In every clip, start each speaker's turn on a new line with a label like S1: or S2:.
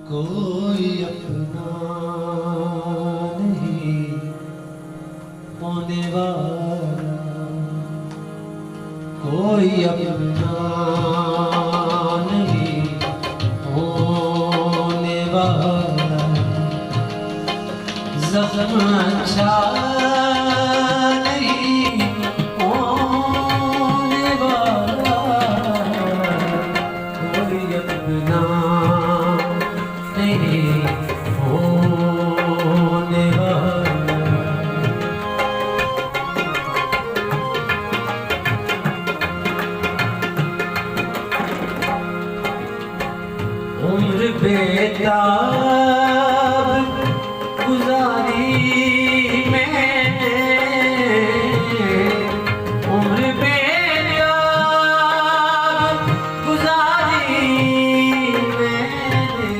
S1: कोई अपना नहीं होने वाला, कोई अपना नहीं होने वाला। ज़ख्म अच्छा नहीं होने वाला, कोई अपना नहीं होने वाला। उम्र बेताब गुजारी मैंने, उम्र बेताब गुजारी मैंने,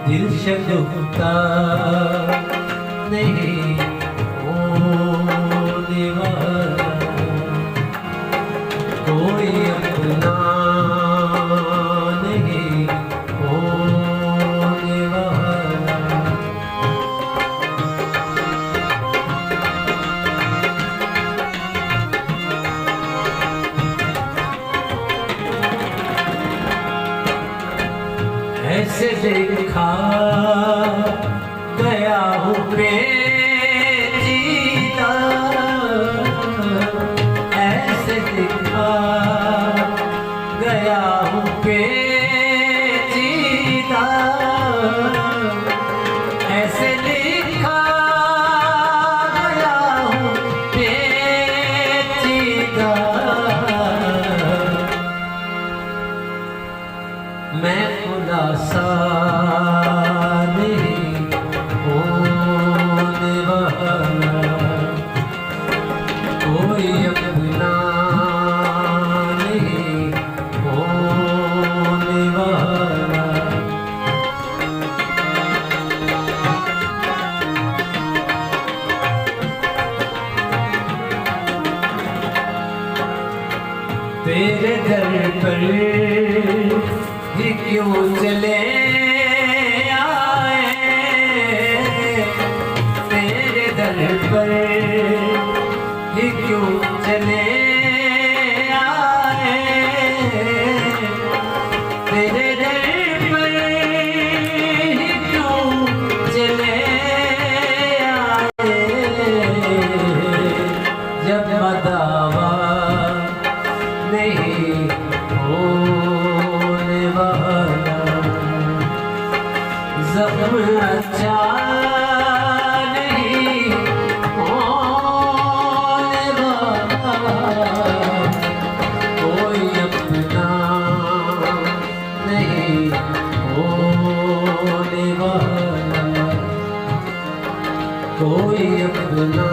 S1: दिल शगुफ्ता नहीं होने वाला, कोई अपना नहीं होने वाला। ऐसे देखा गया हूँ पेचीदा, ऐसे देखा गया हूँ पेचीदा, ऐसे लिखा गया हूँ पेचीदा। मैं खुलासा नहीं होने वाला, कोई अपना नहीं होने वाला। तेरे दर पर ही क्यों चले आए, तेरे दर पर ही क्यों चले आए, तेरे दर पर ही क्यों चले आए। जब दावा नहीं होने वाला, ज़ख्म अच्छा नहीं होने वाला, कोई अपना नहीं होने वाला, कोई अपना